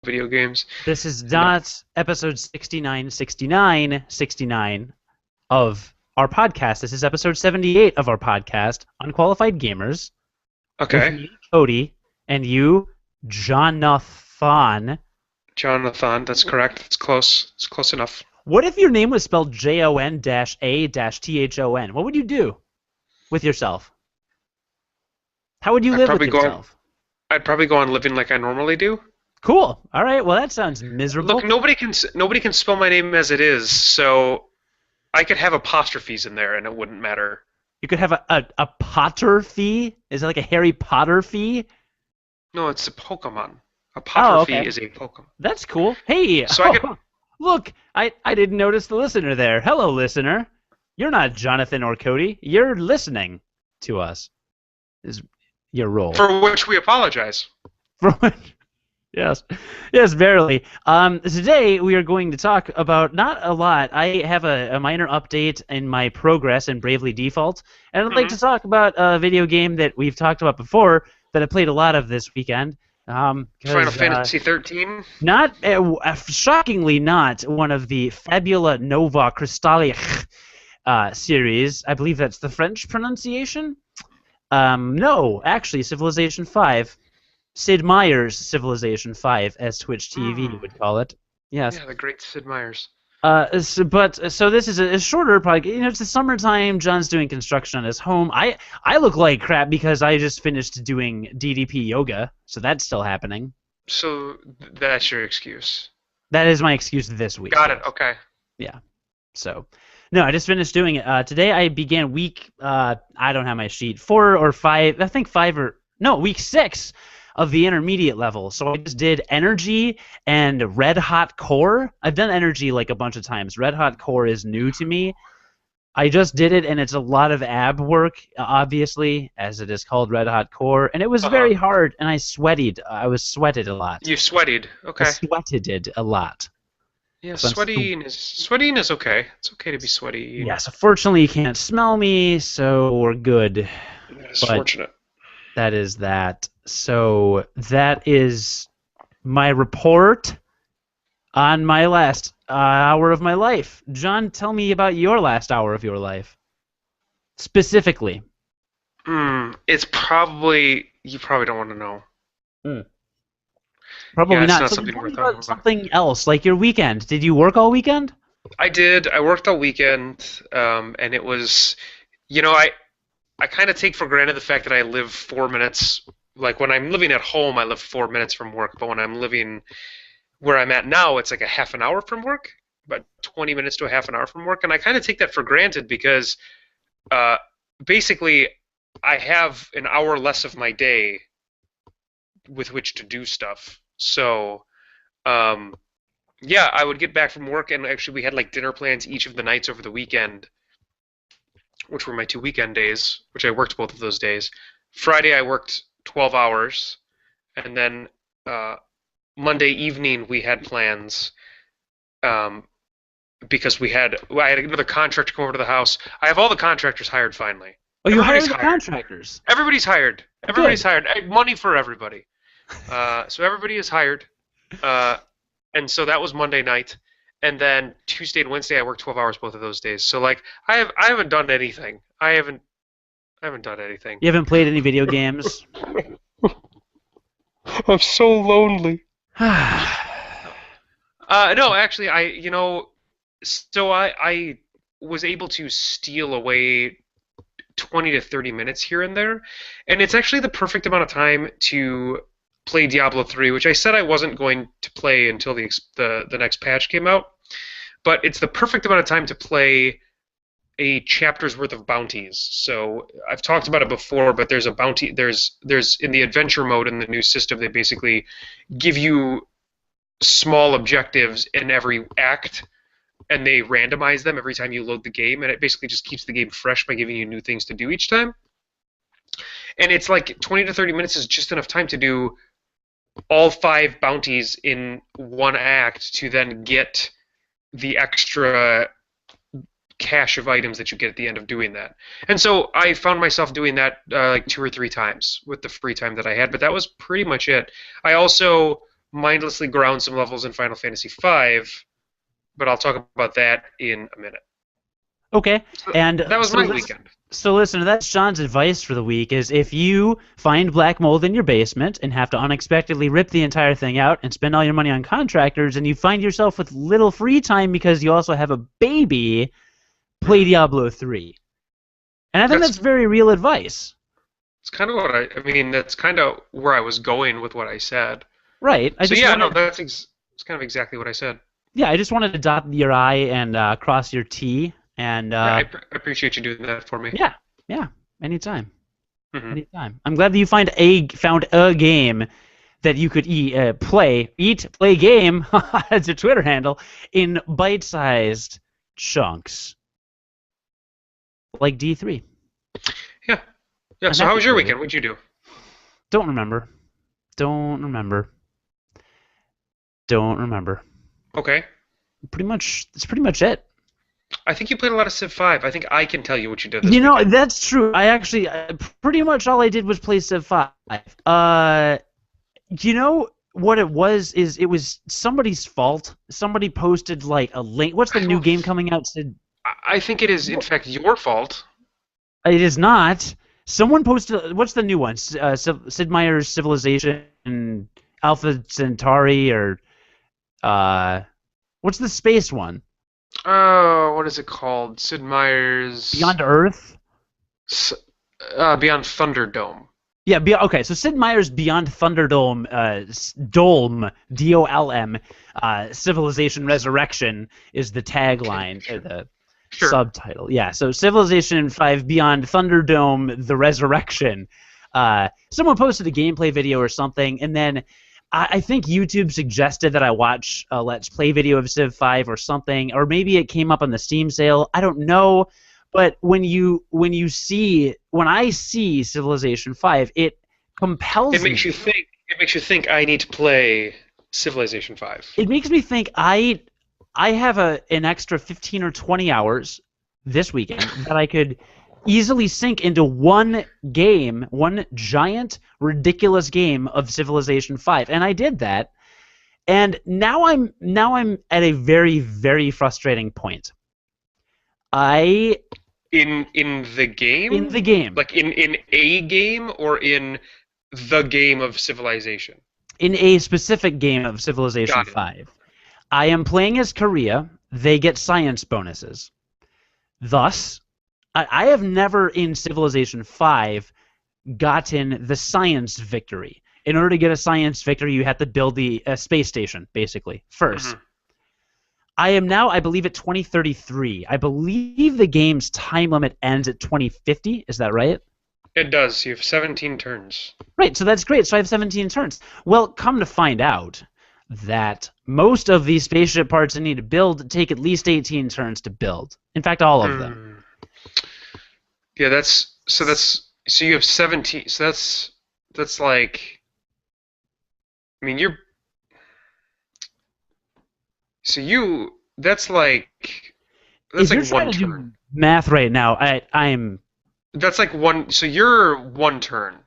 video games. This is And not episode 69, 69, 69 of our podcast. This is episode 78 of our podcast, Unqualified Gamers, with okay, me, Cody, and you, Jonathan. Jonathan, that's correct. It's close. It's close enough. What if your name was spelled Jon-A-Thon? What would you do with yourself? How would you I'd live with probably go on. yourself? I'd probably go on living like I normally do. Cool. All right. Well, that sounds miserable. Look, nobody can spell my name as it is, so I could have apostrophes in there and it wouldn't matter. You could have a Potter fee. Is it like a Harry Potter fee? No, it's a Pokemon. A Oh, Potterfy okay. is a Pokemon. That's cool. Hey, So I could. look, I didn't notice the listener there. Hello, listener. You're not Jonathan or Cody. You're listening to us. Is your role. For which we apologize. Yes, yes, barely. Today we are going to talk about not a lot. I have a minor update in my progress in Bravely Default, and I'd like to talk about a video game that we've talked about before that I played a lot of this weekend. Final Fantasy 13. Not shockingly, not one of the Fabula Nova Crystallich series. I believe that's the French pronunciation. No, actually, Civilization 5. Sid Meier's Civilization 5, as Twitch TV would call it. Yes. Yeah, the great Sid Meier's. So this is a shorter podcast. You know, it's the summertime. John's doing construction on his home. I look like crap because I just finished doing DDP yoga, so that's still happening. So that's your excuse. That is my excuse this week. Got it. Okay. Yeah. So, no, I just finished doing it. Today I began week. I don't have my sheet. 4 or 5. I think 5 or no, week 6 of the intermediate level. So I just did Energy and Red Hot Core. I've done Energy like a bunch of times. Red Hot Core is new to me. I just did it, and it's a lot of ab work, obviously, as it is called Red Hot Core. And it was very hard, and I sweated. I was sweated a lot. You sweated. Okay. I sweated a lot. Yeah, sweating is okay. It's okay to be sweaty. Yes, unfortunately you can't smell me, so we're good. That is fortunate. That is that. So that is my report on my last hour of my life. John, tell me about your last hour of your life. Specifically. It's probably you probably don't want to know. Probably it's not. not So something tell worth me talking about something else, like your weekend. Did you work all weekend? I did. I worked all weekend, and it was, I kind of take for granted the fact that I live 4 minutes. Like when I'm living at home, I live 4 minutes from work. But when I'm living where I'm at now, it's like a half an hour from work, about 20 minutes to a half an hour from work. And I kind of take that for granted because basically I have an hour less of my day with which to do stuff. So, yeah, I would get back from work, and actually we had like dinner plans each of the nights over the weekend, which were my 2 weekend days, which I worked both of those days. Friday I worked 12 hours, and then Monday evening we had plans because I had another contractor come over to the house. I have all the contractors hired finally. Oh, you hired Everybody's the contractors. Everybody's hired. Everybody's hired. Money for everybody. So everybody is hired. And so that was Monday night. And then Tuesday and Wednesday I worked 12 hours both of those days. So like I haven't done anything. I haven't done anything. You haven't played any video games? I'm so lonely. No, actually so I was able to steal away 20 to 30 minutes here and there, and it's actually the perfect amount of time to play Diablo 3, which I said I wasn't going to play until the next patch came out, but it's the perfect amount of time to play a chapter's worth of bounties. So I've talked about it before, but there's a bounty, there's in the adventure mode in the new system, they basically give you small objectives in every act, and they randomize them every time you load the game, and it basically just keeps the game fresh by giving you new things to do each time. And it's like 20 to 30 minutes is just enough time to do all 5 bounties in one act to then get the extra cache of items that you get at the end of doing that. And so I found myself doing that like 2 or 3 times with the free time that I had, but that was pretty much it. I also mindlessly ground some levels in Final Fantasy V, but I'll talk about that in a minute. Okay, So and that was my weekend. So listen, that's John's advice for the week is if you find black mold in your basement and have to unexpectedly rip the entire thing out and spend all your money on contractors and you find yourself with little free time because you also have a baby, play Diablo 3. And I think that's very real advice. It's kind of what I mean, that's kind of where I was going with what I said. Right. It's kind of exactly what I said. Yeah, I just wanted to dot your I and cross your T. And I appreciate you doing that for me. Yeah, anytime. Anytime. I'm glad that you found a game that you could play game, as a Twitter handle, in bite-sized chunks. Like D3. Yeah. Yeah, so how was your weekend? What'd you do? Don't remember. Okay. That's pretty much it. I think you played a lot of Civ 5. I think I can tell you what you did this weekend. That's true. I actually, pretty much all I did was play Civ 5. You know what it was? It was somebody's fault. Somebody posted, like, a link. What's the new game coming out, Sid? I think it is, in fact, your fault. It is not. Someone posted, what's the new one? Sid Meier's Civilization, Alpha Centauri, or, what's the space one? Oh, what is it called? Sid Meier's... Beyond Earth? Beyond Thunderdome. Yeah, okay, so Sid Meier's Beyond Thunderdome, Dolm, D-O-L-M, Civilization Resurrection is the tagline, or the subtitle. Yeah, so Civilization 5 Beyond Thunderdome, The Resurrection. Someone posted a gameplay video or something, and then I think YouTube suggested that I watch a Let's Play video of Civ 5 or something, or maybe it came up on the Steam sale. I don't know, but when I see Civilization 5, it compels me. It makes you think I need to play Civilization 5. It makes me think I have an extra 15 or 20 hours this weekend that I could easily sink into one giant, ridiculous game of Civilization 5, and I did that. And now I'm at a very, very frustrating point. In the game? In the game. Like in a game or in the game of Civilization? In a specific game of Civilization 5. I am playing as Korea. They get science bonuses. Thus, I have never in Civilization 5 gotten the science victory. In order to get a science victory, you have to build the space station, basically, first. Mm-hmm. I am now, I believe, at 2033. I believe the game's time limit ends at 2050. Is that right? It does. You have 17 turns. Right, so that's great. So I have 17 turns. Well, come to find out that most of these spaceship parts I need to build take at least 18 turns to build. In fact, all of them. Yeah, so you have 17. So that's like, I mean, that's like one turn. Math right now. I'm. That's like one. So you're one turn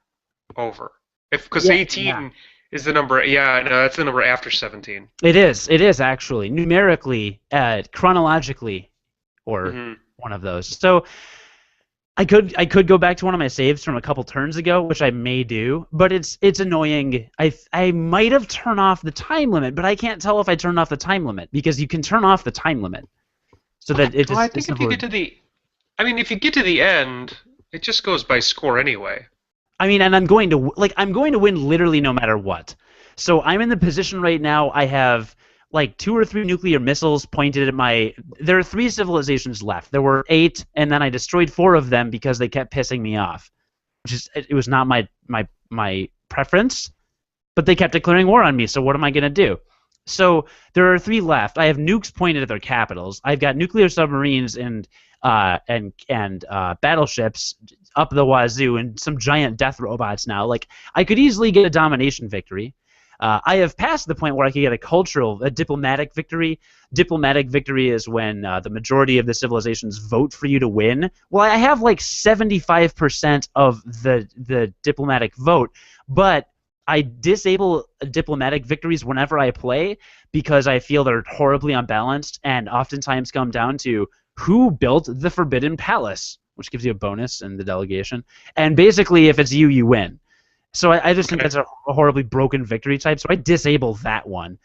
over. Because 18 is the number. Yeah, no, that's the number after 17. It is actually numerically, chronologically, or one of those. So I could go back to one of my saves from a couple turns ago, which I may do, but it's annoying. I might have turned off the time limit, but I can't tell if I turned off the time limit because you can turn off the time limit, so that it just. Well, I think if you get to the end, it just goes by score anyway. I mean, and I'm going to win literally no matter what. So I'm in the position right now. I have like 2 or 3 nuclear missiles pointed at my. There are 3 civilizations left. There were 8, and then I destroyed 4 of them because they kept pissing me off. It was not my preference, but they kept declaring war on me. So what am I gonna do? So there are 3 left. I have nukes pointed at their capitals. I've got nuclear submarines and battleships up the wazoo and some giant death robots now. Like, I could easily get a domination victory. I have passed the point where I could get a diplomatic victory. Diplomatic victory is when the majority of the civilizations vote for you to win. Well, I have like 75% of the diplomatic vote, but I disable diplomatic victories whenever I play because I feel they're horribly unbalanced and oftentimes come down to who built the Forbidden Palace, which gives you a bonus in the delegation. And basically, if it's you, you win. So I just think Okay. that's a horribly broken victory type. So I disable that one.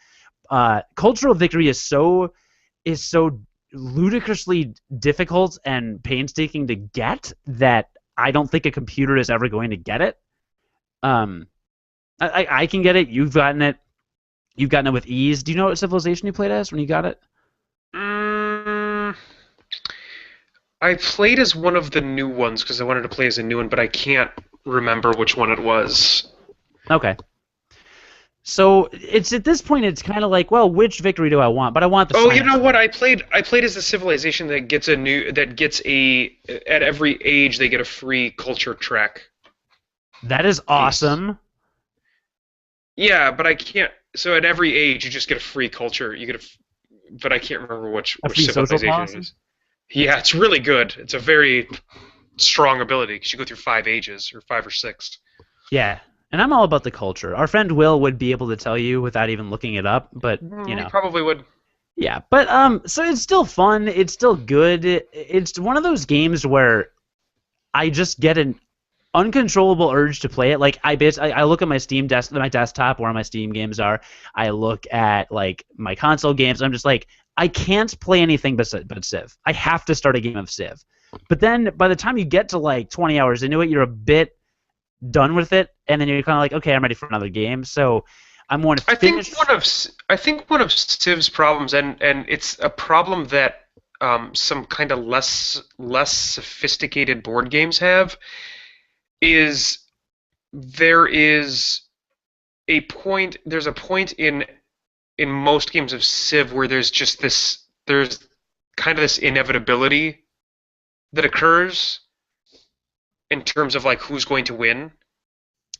Cultural victory is so ludicrously difficult and painstaking to get that I don't think a computer is ever going to get it. Um, I can get it. You've gotten it. You've gotten it with ease. Do you know what civilization you played as when you got it? Mm, I played as one of the new ones because I wanted to play as a new one, but I can't remember which one it was. Okay. So it's at this point it's kind of like, well, which victory do I want? But I want the Oh, you science. know what? I played as the civilization that gets a at every age they get a free culture track That is piece. awesome. Yeah, but I can't. So at every age you just get a free culture. You get but I can't remember A which free social civilization it policy. is. Yeah, it's really good. It's a very strong ability because you go through 5 ages or 5 or 6. Yeah. And I'm all about the culture. Our friend Will would be able to tell you without even looking it up, but You probably would. yeah. But so it's still fun. It's still good. It's one of those games where I just get an uncontrollable urge to play it. Like I look at my desktop where my Steam games are. I look at like my console games. I'm just like I can't play anything but Civ. I have to start a game of Civ. But then by the time you get to like 20 hours into it, you're a bit done with it, and then you're kind of like, okay, I'm ready for another game. So I'm going to I think finish. one of Civ's problems, and it's a problem that some kind of less sophisticated board games have, is there is there's a point in most games of Civ where there's kind of this inevitability that occurs in terms of like who's going to win,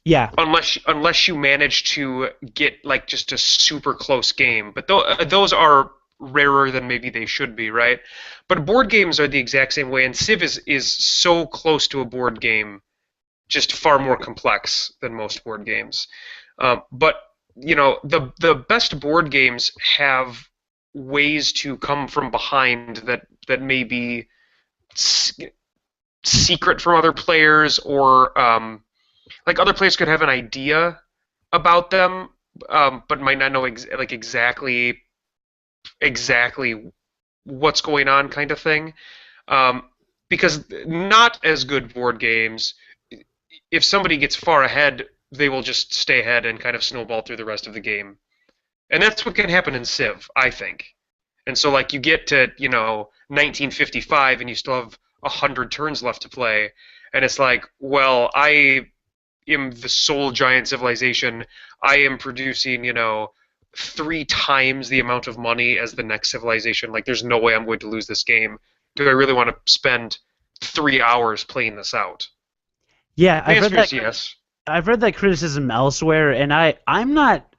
Yeah, unless you manage to get like just a super close game. But those are rarer than maybe they should be, right? But board games are the exact same way, and Civ is so close to a board game, just far more complex than most board games. But the best board games have ways to come from behind that may be secret from other players, or like other players could have an idea about them, but might not know exactly what's going on, kind of thing. Um, because not as good board games, if somebody gets far ahead, they will just stay ahead and kind of snowball through the rest of the game. And that's what can happen in Civ, I think. And so, like, you get to 1955, and you still have 100 turns left to play, and it's like, well, I am the sole giant civilization. I am producing, 3 times the amount of money as the next civilization. Like, there's no way I'm going to lose this game. Do I really want to spend 3 hours playing this out? yeah. The answer is yes. I've read that criticism elsewhere, and I'm not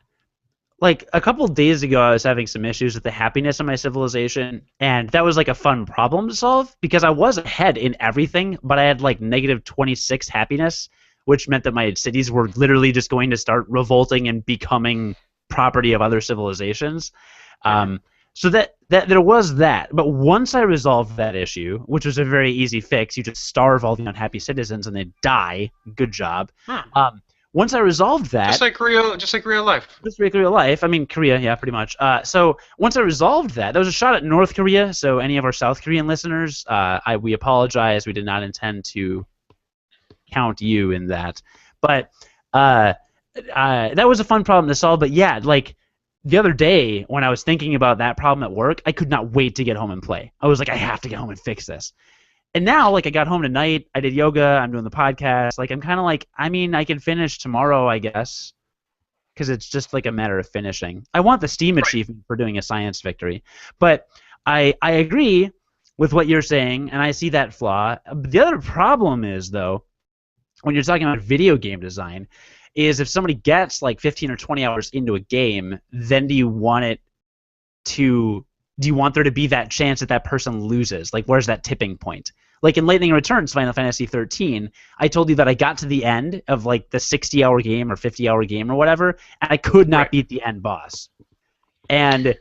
like a couple days ago I was having some issues with the happiness of my civilization, and that was like a fun problem to solve because I was ahead in everything, but I had like negative 26 happiness, which meant that my cities were literally just going to start revolting and becoming property of other civilizations. Mm-hmm. Um, so that there was that, but once I resolved that issue, which was a very easy fix, you just starve all the unhappy citizens and they die. Good job. Hmm. Once I resolved that, Just like real life. just regular life. I mean, Korea, yeah, pretty much. So once I resolved that, there was a shot at North Korea. So any of our South Korean listeners, we apologize. We did not intend to count you in that. But that was a fun problem to solve. But yeah, like the other day when I was thinking about that problem at work, I could not wait to get home and play. I was like, I have to get home and fix this. And now, like, I got home tonight. I did yoga. I'm doing the podcast. Like, I'm kind of like, I mean, I can finish tomorrow, I guess, because it's just like a matter of finishing. I want the Steam Right. achievement for doing a science victory, but I agree with what you're saying, and I see that flaw. The other problem is though, when you're talking about video game design, is if somebody gets like 15 or 20 hours into a game, then do you want there to be that chance that that person loses? Like, where's that tipping point? Like in Lightning Returns, Final Fantasy 13, I told you that I got to the end of like the 60-hour game or 50-hour game or whatever, and I could not Right. beat the end boss. And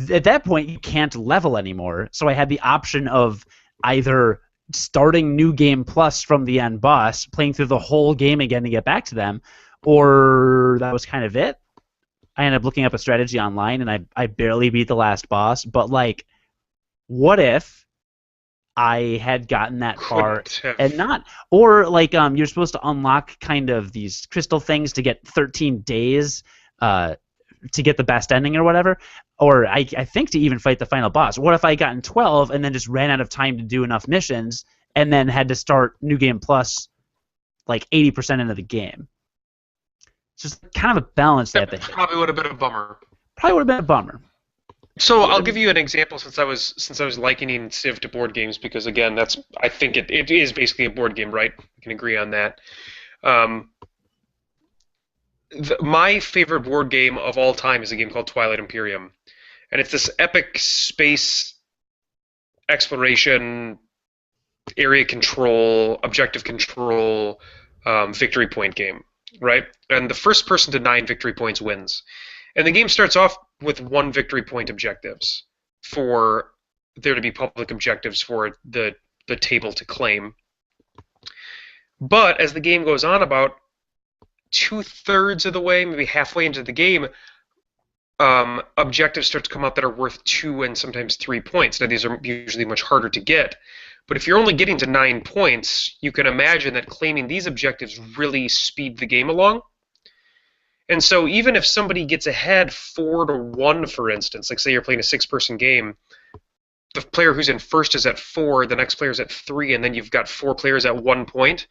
at that point, you can't level anymore. So I had the option of either starting New Game Plus from the end boss, playing through the whole game again to get back to them, or that was kind of it. I ended up looking up a strategy online, and I barely beat the last boss. But, like, what if I had gotten that far Couldn't have. and not? Or, like, you're supposed to unlock kind of these crystal things to get 13 days to get the best ending or whatever. Or I think to even fight the final boss. What if I gotten 12 and then just ran out of time to do enough missions and then had to start New Game Plus like 80% into the game? It's just kind of a balance they have to That hit. probably would have been a bummer. Probably would have been a bummer. So I'll give you an example since I was likening Civ to board games because again I think it is basically a board game, right? We can agree on that. Um, my favorite board game of all time is a game called Twilight Imperium, and it's this epic space exploration, area control, objective control, victory point game, right? And the first person to 9 victory points wins. And the game starts off with 1 victory point objectives for there to be public objectives for the table to claim. But as the game goes on, about 2/3 of the way, maybe halfway into the game, objectives start to come out that are worth 2 and sometimes 3 points. Now these are usually much harder to get, but if you're only getting to 9 points, you can imagine that claiming these objectives really speed the game along. And so even if somebody gets ahead 4-1, for instance, like say you're playing a 6-person game, the player who's in first is at 4, the next player's at 3, and then you've got 4 players at 1 point.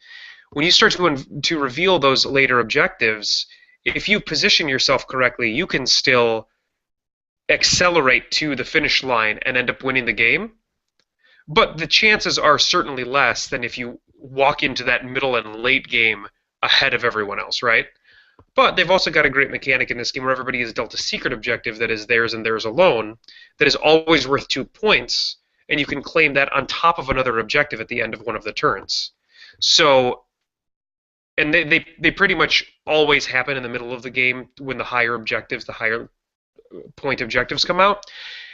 When you start to reveal those later objectives, if you position yourself correctly, you can still accelerate to the finish line and end up winning the game. But the chances are certainly less than if you walk into that middle and late game ahead of everyone else, right? But they've also got a great mechanic in this game where everybody is dealt a secret objective that is theirs and theirs alone, that is always worth 2 points, and you can claim that on top of another objective at the end of one of the turns. So, and they pretty much always happen in the middle of the game when the higher objectives, the higher point objectives come out.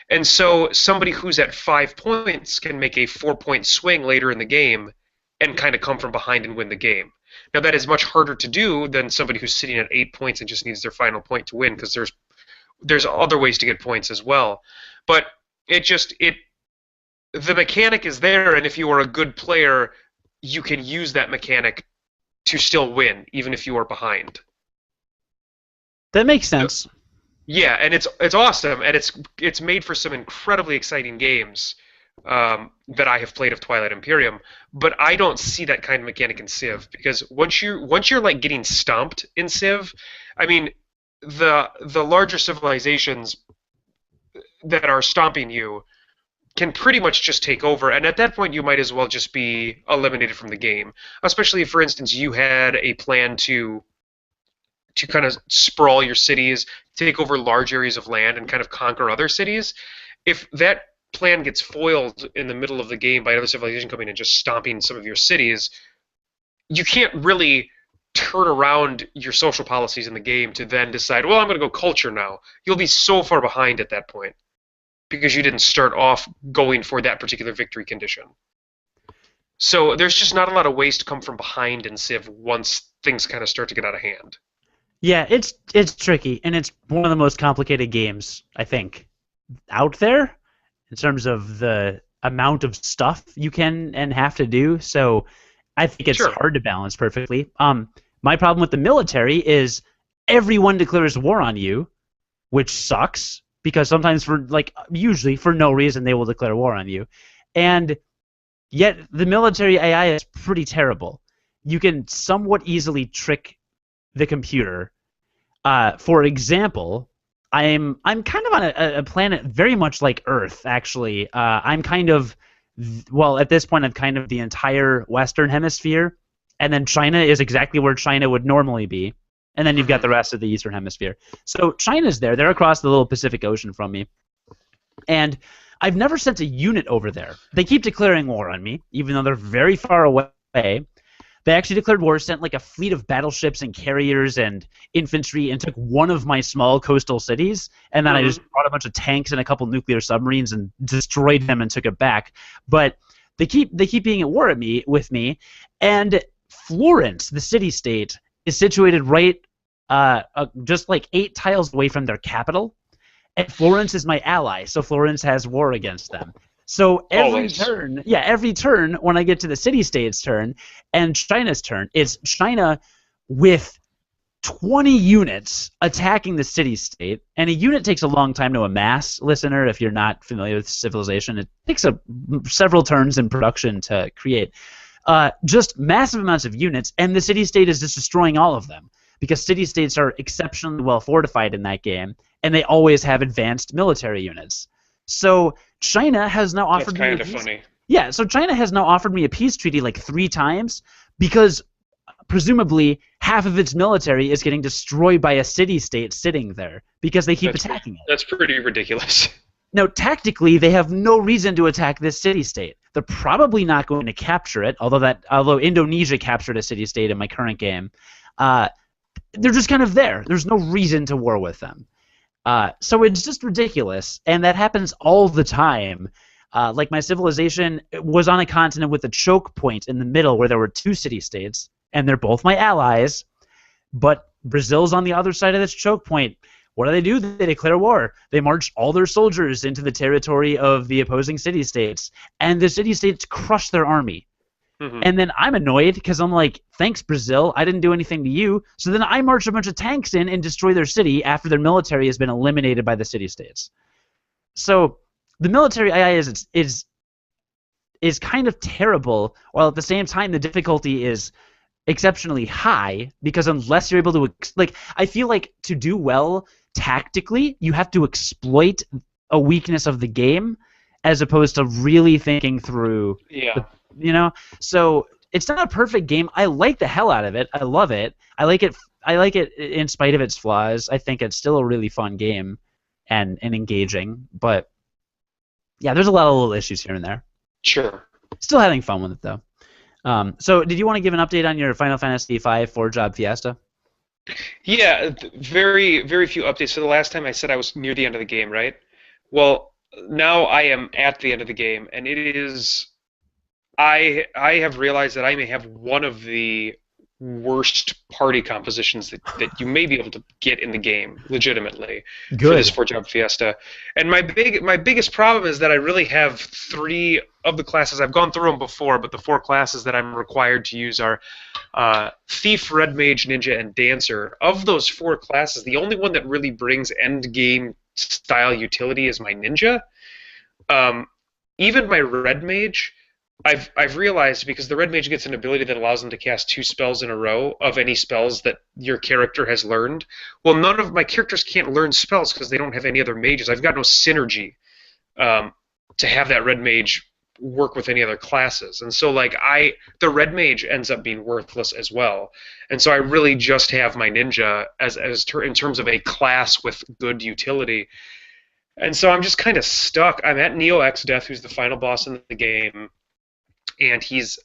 And so somebody who's at 5 points can make a 4-point swing later in the game and kind of come from behind and win the game. Now that is much harder to do than somebody who's sitting at 8 points and just needs their final point to win, because there's other ways to get points as well. But the mechanic is there, and if you are a good player, you can use that mechanic to still win, even if you are behind. That makes sense. Yeah, and it's awesome, and it's made for some incredibly exciting games that I have played of Twilight Imperium, but I don't see that kind of mechanic in Civ, because once you're like getting stomped in Civ, I mean, the larger civilizations that are stomping you can pretty much just take over, and at that point you might as well just be eliminated from the game. Especially if, for instance, you had a plan to kind of sprawl your cities, take over large areas of land, and kind of conquer other cities. If that plan gets foiled in the middle of the game by another civilization coming and just stomping some of your cities, you can't really turn around your social policies in the game to then decide, well, I'm going to go culture now. You'll be so far behind at that point because you didn't start off going for that particular victory condition. So there's just not a lot of ways to come from behind in Civ once things kind of start to get out of hand. Yeah, it's tricky, and it's one of the most complicated games, I think, out there in terms of the amount of stuff you can and have to do. So I think it's hard to balance perfectly. My problem with the military is everyone declares war on you, which sucks, because sometimes usually for no reason they will declare war on you. And yet the military AI is pretty terrible. You can somewhat easily trick the computer. For example, I'm kind of on a planet very much like Earth, actually. I'm kind of, well, at this point, I'm kind of the entire Western Hemisphere, and then China is exactly where China would normally be, and then you've got the rest of the Eastern Hemisphere. So China's there. They're across the little Pacific Ocean from me. And I've never sent a unit over there. They keep declaring war on me, even though they're very far away. They actually declared war, sent like a fleet of battleships and carriers and infantry, and took one of my small coastal cities. And then I just brought a bunch of tanks and a couple nuclear submarines and destroyed them and took it back. But they keep being at war with me. And Florence, the city-state, is situated right just like 8 tiles away from their capital. And Florence is my ally, so Florence has war against them. So every turn when I get to the city-state's turn and China's turn, it's China with 20 units attacking the city-state. And a unit takes a long time to amass, listener, if you're not familiar with Civilization. It takes several turns in production to create. Just massive amounts of units, and the city-state is just destroying all of them. Because city-states are exceptionally well fortified in that game, and they always have advanced military units. So China has now offered me That's kind of funny. Yeah, so China has now offered me a peace treaty like 3 times because presumably half of its military is getting destroyed by a city-state sitting there because they keep attacking it. That's pretty ridiculous. Now, tactically, they have no reason to attack this city-state. They're probably not going to capture it, although Indonesia captured a city-state in my current game. They're just kind of there. There's no reason to war with them. So it's just ridiculous, and that happens all the time. Like my civilization was on a continent with a choke point in the middle where there were 2 city-states, and they're both my allies, but Brazil's on the other side of this choke point. What do? They declare war. They march all their soldiers into the territory of the opposing city-states, and the city-states crush their army. Mm-hmm. And then I'm annoyed because I'm like, thanks, Brazil. I didn't do anything to you. So then I march a bunch of tanks in and destroy their city after their military has been eliminated by the city-states. So the military AI is kind of terrible, while at the same time the difficulty is exceptionally high because unless you're able to I feel like to do well tactically, you have to exploit a weakness of the game as opposed to really thinking through so it's not a perfect game. I like the hell out of it. I love it. I like it in spite of its flaws. I think it's still a really fun game and engaging, but yeah, there's a lot of little issues here and there. Sure. Still having fun with it though. So did you want to give an update on your Final Fantasy V 4-job Fiesta? Yeah, very, very few updates. So the last time I said I was near the end of the game, right? Well, now I am at the end of the game, and it is... I have realized that I may have one of the worst party compositions that you may be able to get in the game, legitimately, for this 4-job Fiesta. And my biggest problem is that I really have 3 of the classes. I've gone through them before, but the 4 classes that I'm required to use are Thief, Red Mage, Ninja, and Dancer. Of those 4 classes, the only one that really brings end-game style utility is my Ninja. Even my Red Mage... I've realized, because the Red Mage gets an ability that allows them to cast 2 spells in a row of any spells that your character has learned. Well, none of my characters can't learn spells because they don't have any other mages. I've got no synergy to have that Red Mage work with any other classes. And so the Red Mage ends up being worthless as well. And so I really just have my Ninja in terms of a class with good utility. And so I'm just kind of stuck. I'm at Neo X Death, who's the final boss in the game. And he's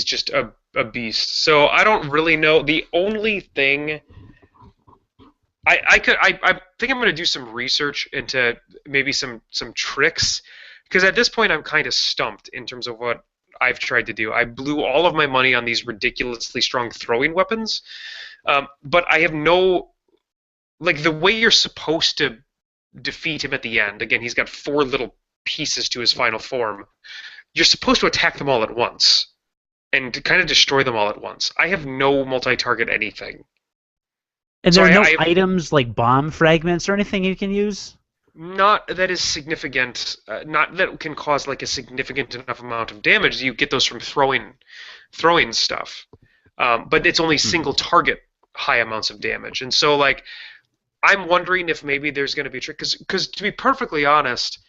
just a beast. So I don't really know. The only thing I think I'm going to do some research into maybe some tricks, because at this point I'm kind of stumped in terms of what I've tried to do. I blew all of my money on these ridiculously strong throwing weapons, but I have no the way you're supposed to defeat him at the end. Again, he's got 4 little pieces to his final form. You're supposed to attack them all at once and to kind of destroy them all at once. I have no multi-target anything. And there are no items like bomb fragments or anything you can use? Not that is significant. Not that can cause a significant enough amount of damage. You get those from throwing stuff. But it's only single target high amounts of damage. And so I'm wondering if maybe there's going to be a trick. Because to be perfectly honest,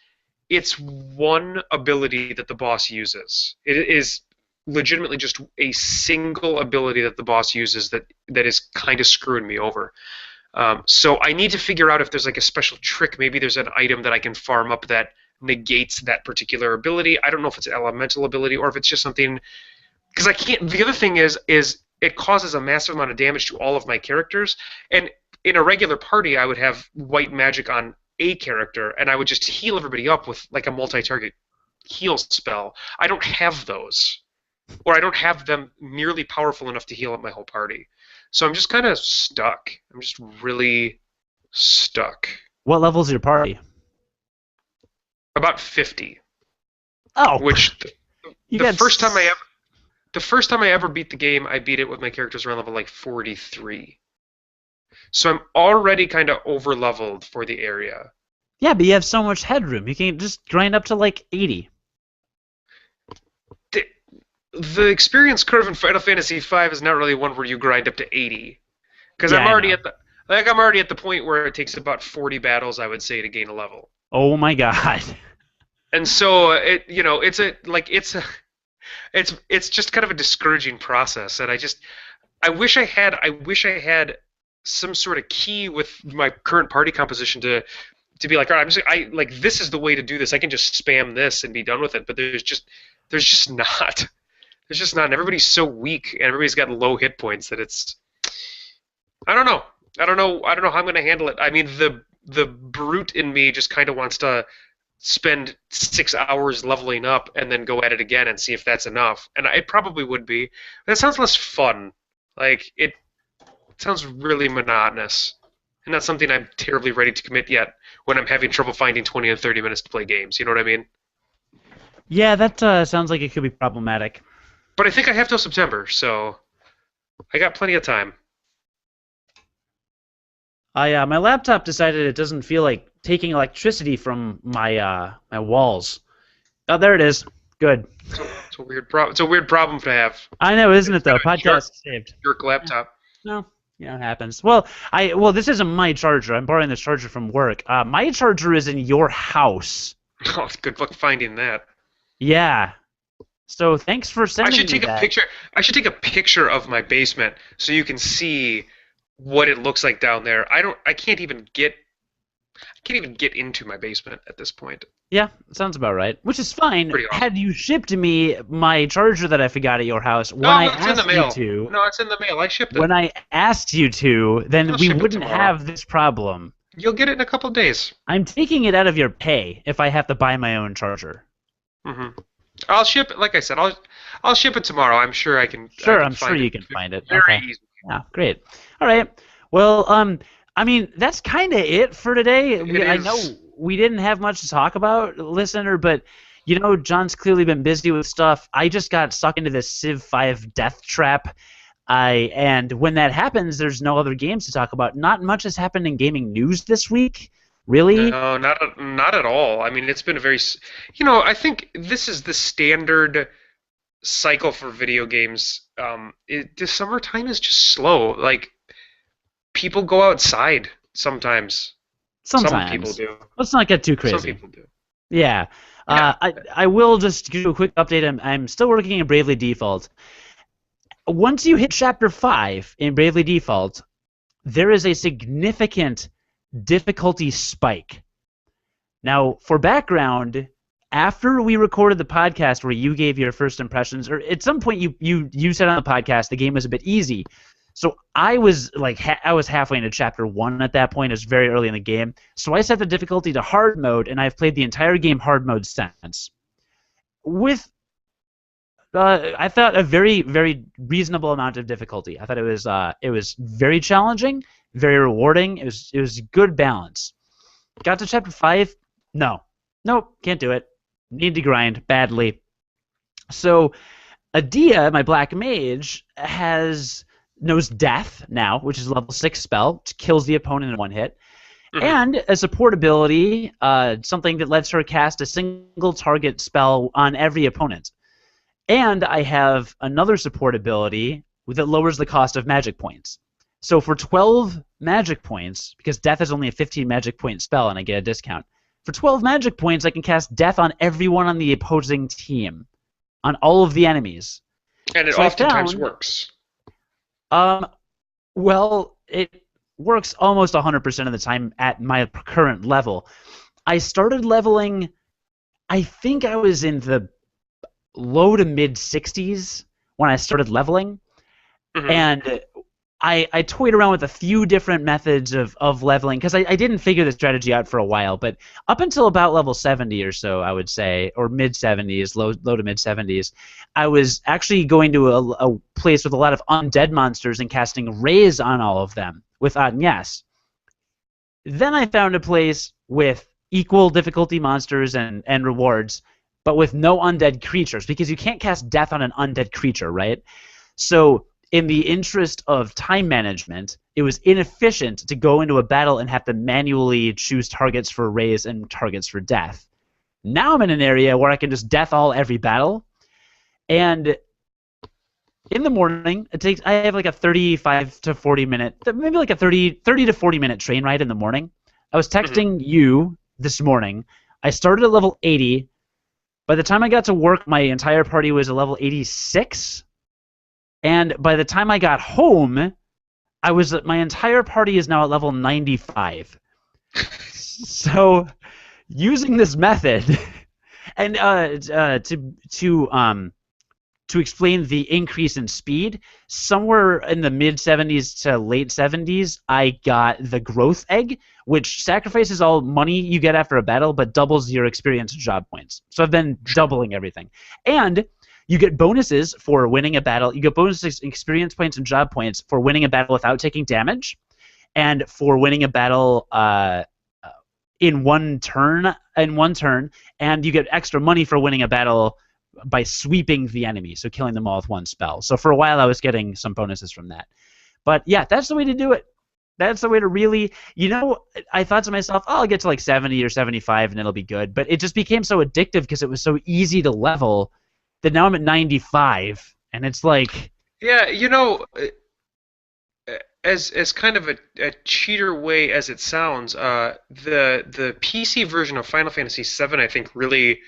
it's one ability that the boss uses. It is legitimately just a single ability that the boss uses that is kind of screwing me over. So I need to figure out if there's a special trick. Maybe there's an item that I can farm up that negates that particular ability. I don't know if it's an elemental ability or if it's just something because I can't. The other thing is it causes a massive amount of damage to all of my characters, and in a regular party, I would have white magic on a character, and I would just heal everybody up with like a multi-target heal spell. I don't have those, or I don't have them nearly powerful enough to heal up my whole party. So I'm just kind of stuck. I'm just really stuck. What level's your party? About 50. Oh, Which you the got first time I ever the first time I ever beat the game, I beat it with my characters around level like 43. So I'm already kind of over leveled for the area. Yeah, but you have so much headroom. You can just grind up to like 80. The experience curve in Final Fantasy V is not really one where you grind up to 80, because Yeah, I'm I already know. at the point where it takes about 40 battles, I would say, to gain a level. Oh my god. And so it's just kind of a discouraging process, and I wish I had some sort of key with my current party composition to be like, all right, this is the way to do this. I can just spam this and be done with it. But there's just not. There's just not. And everybody's so weak, and everybody's got low hit points that it's. I don't know. I don't know how I'm going to handle it. I mean, the brute in me just kind of wants to spend 6 hours leveling up and then go at it again and see if that's enough. And it probably would be. That sounds less fun. Like it sounds really monotonous, and not something I'm terribly ready to commit yet. When I'm having trouble finding 20 and 30 minutes to play games, you know what I mean? Yeah, that sounds like it could be problematic. But I think I have till September, so I got plenty of time. My laptop decided it doesn't feel like taking electricity from my walls. Oh, there it is. Good. It's a weird problem. It's a weird problem to have. I know, isn't it though? It's got a Podcast saved. jerk laptop. No, it happens. Well, this isn't my charger. I'm borrowing this charger from work. My charger is in your house. Oh, good luck finding that. Yeah. So thanks for I sending should me take a that. picture. I should take a picture of my basement so you can see what it looks like down there. I can't even get into my basement at this point. Yeah, sounds about right. Which is fine. Pretty awesome. Had you shipped me my charger that I forgot at your house when No, I it's in the asked mail. you to, No, it's in the mail. I shipped it. when I asked you to, then I'll we ship it wouldn't tomorrow. have this problem. You'll get it in a couple of days. I'm taking it out of your pay if I have to buy my own charger. Mm-hmm. I'll ship it. Like I said, I'll ship it tomorrow. I'm sure I can. Sure, I can I'm sure find you it. can find it. Very Okay. easy. Yeah, great. All right. Well, I mean, that's kind of it for today. I know we didn't have much to talk about, listener, but you know, John's clearly been busy with stuff. I just got stuck into this Civ 5 death trap. And when that happens, there's no other games to talk about. Not much has happened in gaming news this week, really. No, not at all. I mean, it's been a very, I think this is the standard cycle for video games. The summertime is just slow. Like people go outside sometimes. Sometimes. Some people do. Let's not get too crazy. Some people do. Yeah. Yeah. I will just give you a quick update. I'm still working in Bravely Default. Once you hit Chapter 5 in Bravely Default, there is a significant difficulty spike. Now, for background, after we recorded the podcast where you gave your first impressions, or at some point you said on the podcast the game was a bit easy. So I was I was halfway into Chapter 1 at that point. It was very early in the game. So I set the difficulty to hard mode, and I've played the entire game hard mode since. With I thought a very, very reasonable amount of difficulty. I thought it was very challenging, very rewarding. It was good balance. Got to Chapter 5, nope, can't do it. Need to grind badly. So Adia, my black mage, knows Death now, which is a level 6 spell, which kills the opponent in one hit. Mhm. And a support ability, something that lets her cast a single target spell on every opponent. And I have another support ability that lowers the cost of magic points. So for 12 magic points, because Death is only a 15 magic point spell and I get a discount, for 12 magic points I can cast Death on everyone on the opposing team, on all of the enemies. And it So oftentimes works. Well, it works almost 100% of the time at my current level. I started leveling I think I was in the low to mid 60s when I started leveling, Hmm. and I toyed around with a few different methods of leveling because I didn't figure the strategy out for a while. But up until about level 70 or so, I would say, or mid 70s, low to mid 70s, I was actually going to a place with a lot of undead monsters and casting raise on all of them with Agnes. Then I found a place with equal difficulty monsters and rewards, but with no undead creatures because you can't cast death on an undead creature, right? So, in the interest of time management, it was inefficient to go into a battle and have to manually choose targets for raise and targets for death. Now I'm in an area where I can just death all every battle, and in the morning I have like a 35 to 40 minute, maybe like a 30 to 40 minute train ride in the morning. I was Hmm. texting you this morning. I started at level 80. By the time I got to work, my entire party was at level 86. And by the time I got home, my entire party is now at level 95. So using this method, and to explain the increase in speed, somewhere in the mid 70s to late 70s, I got the growth egg, which sacrifices all money you get after a battle, but doubles your experience and job points. So I've been Sure. doubling everything. And you get bonuses for winning a battle. You get bonuses, experience points, and job points for winning a battle without taking damage, and for winning a battle in one turn. And you get extra money for winning a battle by sweeping the enemy, so killing them all with one spell. So for a while, I was getting some bonuses from that. But yeah, that's the way to do it. That's the way to really, I thought to myself, oh, I'll get to like 70 or 75 and it'll be good. But it just became so addictive because it was so easy to level that now I'm at 95. And it's like, Yeah, as kind of a cheater way as it sounds, the PC version of Final Fantasy VII, I think, really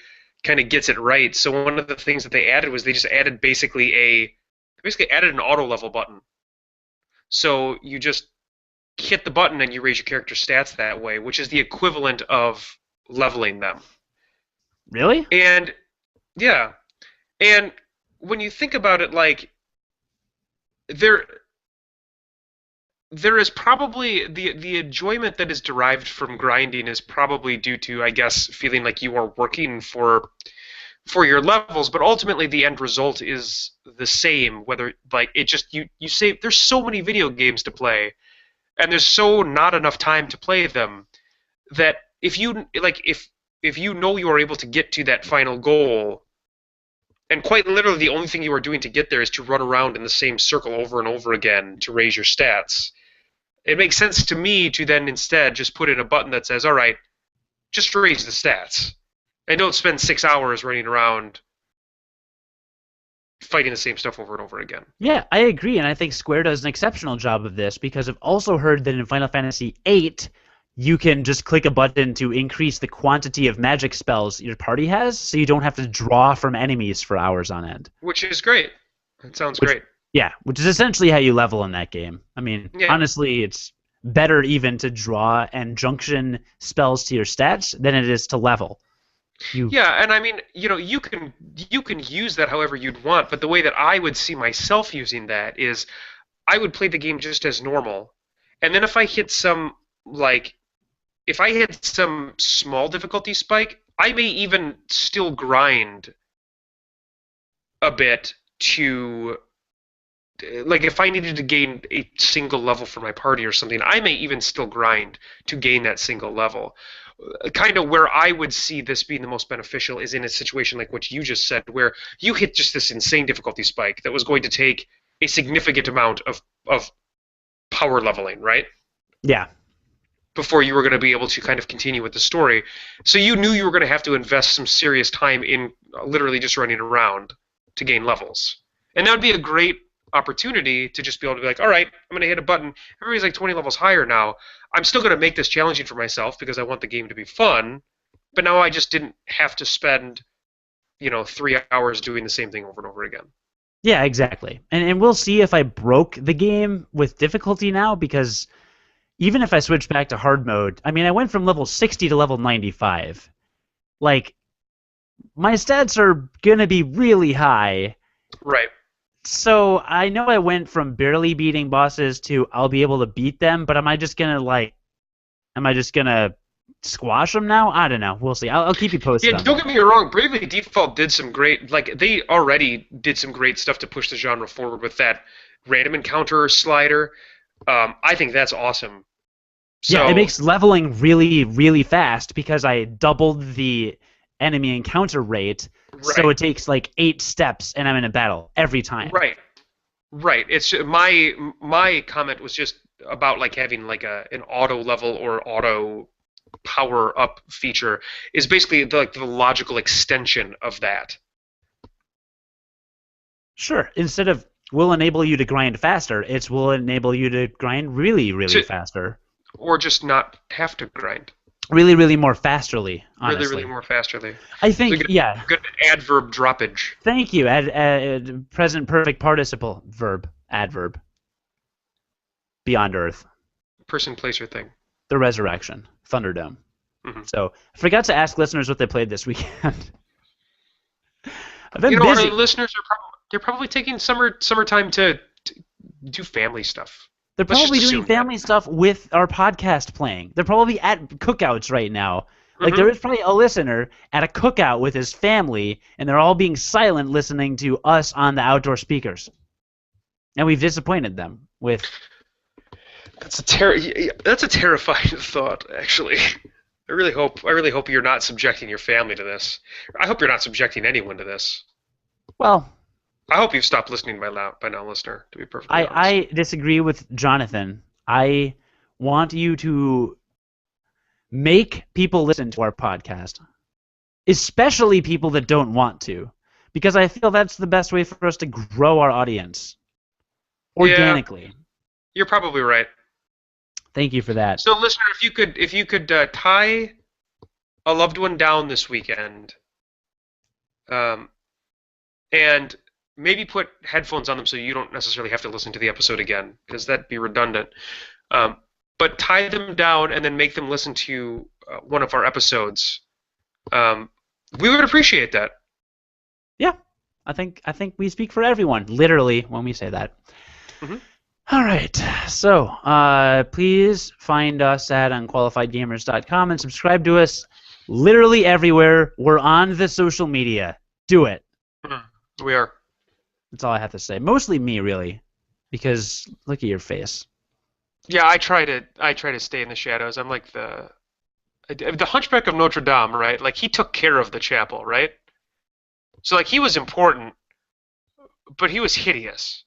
kind of gets it right. So one of the things that they added was they just added basically added an auto level button. So you just hit the button and you raise your character stats that way, which is the equivalent of leveling them. really? And yeah, and when you think about it, like there there is probably the enjoyment that is derived from grinding is probably due to, I guess, feeling like you are working for your levels, but ultimately the end result is the same. Whether like it just you say there's so many video games to play, and there's so not enough time to play them that if you know you are able to get to that final goal, and quite literally the only thing you are doing to get there is to run around in the same circle over and over again to raise your stats. It makes sense to me to then instead just put in a button that says, all right, just raise the stats. And don't spend 6 hours running around fighting the same stuff over and over again. Yeah, I agree, and I think Square does an exceptional job of this because I've also heard that in Final Fantasy VIII, you can just click a button to increase the quantity of magic spells your party has, so you don't have to draw from enemies for hours on end. Which is great. It sounds Which, great. yeah, which is essentially how you level in that game. I mean, Yeah. honestly, it's better even to draw and junction spells to your stats than it is to level. You, Yeah, and I mean, you can use that however you'd want, but the way that I would see myself using that is I would play the game just as normal. And then like if I hit some small difficulty spike, I may even still grind a bit to like if I needed to gain a single level for my party or something, I may even still grind to gain that single level. Kind of where I would see this being the most beneficial is in a situation like what you just said, where you hit just this insane difficulty spike that was going to take a significant amount of power leveling, right? yeah, Before you were going to be able to kind of continue with the story. So you knew you were going to have to invest some serious time in literally just running around to gain levels. And that would be a great opportunity to just be able to be like, all right, I'm going to hit a button. Everybody's like 20 levels higher now. I'm still going to make this challenging for myself because I want the game to be fun. But now I just didn't have to spend, 3 hours doing the same thing over and over again. yeah, exactly. And we'll see if I broke the game with difficulty now because even if I switch back to hard mode, I mean, I went from level 60 to level 95. Like, my stats are gonna be really high. Right. So I know I went from barely beating bosses to I'll be able to beat them, but am I just gonna squash them now? I don't know. We'll see. I'll keep you Yeah, posted on don't that. get me wrong. Bravely Default did some great, like they already did some great stuff to push the genre forward with that random encounter slider. I think that's awesome. Yeah, it So, makes leveling really, really fast because I doubled the enemy encounter rate, so right, it takes like 8 steps and I'm in a battle every time. right, right. It's my comment was just about like having like an auto level or auto power up feature is basically the logical extension of that. Sure, instead of will enable you to grind faster, it's will enable you to grind really, really To faster. or just not have to grind. Really, really more fasterly, Really, really honestly. more fasterly. I So think, yeah. good adverb droppage. Thank you. Present perfect participle verb, adverb. Beyond Earth, Person, place, or thing. the resurrection, Thunderdome. Hmm. So I forgot to ask listeners what they played this weekend. I've You been know, our busy. listeners are they're probably taking summertime to do family stuff. They're Let's just probably doing assume that. family stuff with our podcast playing. They're probably at cookouts right now. Like there Hmm. is probably a listener at a cookout with his family, and they're all being silent listening to us on the outdoor speakers. And we've disappointed them with. That's a terrifying thought, actually. I really hope you're not subjecting your family to this. I hope you're not subjecting anyone to this. Well, I hope you've stopped listening by now, listener. To be perfectly I honest. I disagree with Jonathan. I want you to make people listen to our podcast, especially people that don't want to, because I feel that's the best way for us to grow our audience Yeah, organically. you're probably right. Thank you for that. So, listener, if you could tie a loved one down this weekend, um, and maybe put headphones on them so you don't necessarily have to listen to the episode again, because that'd be redundant. Um, but tie them down and then make them listen to one of our episodes. Um, we would appreciate that. Yeah, I think we speak for everyone, literally, when we say that. Hmm. All right, so please find us at unqualifiedgamers.com and subscribe to us literally everywhere. We're on the social media. Do it. We are. That's all I have to say. Mostly me, really, because look at your face. Yeah, I try to stay in the shadows. I'm like the Hunchback of Notre Dame, right? Like he took care of the chapel, right? So like he was important, but he was hideous.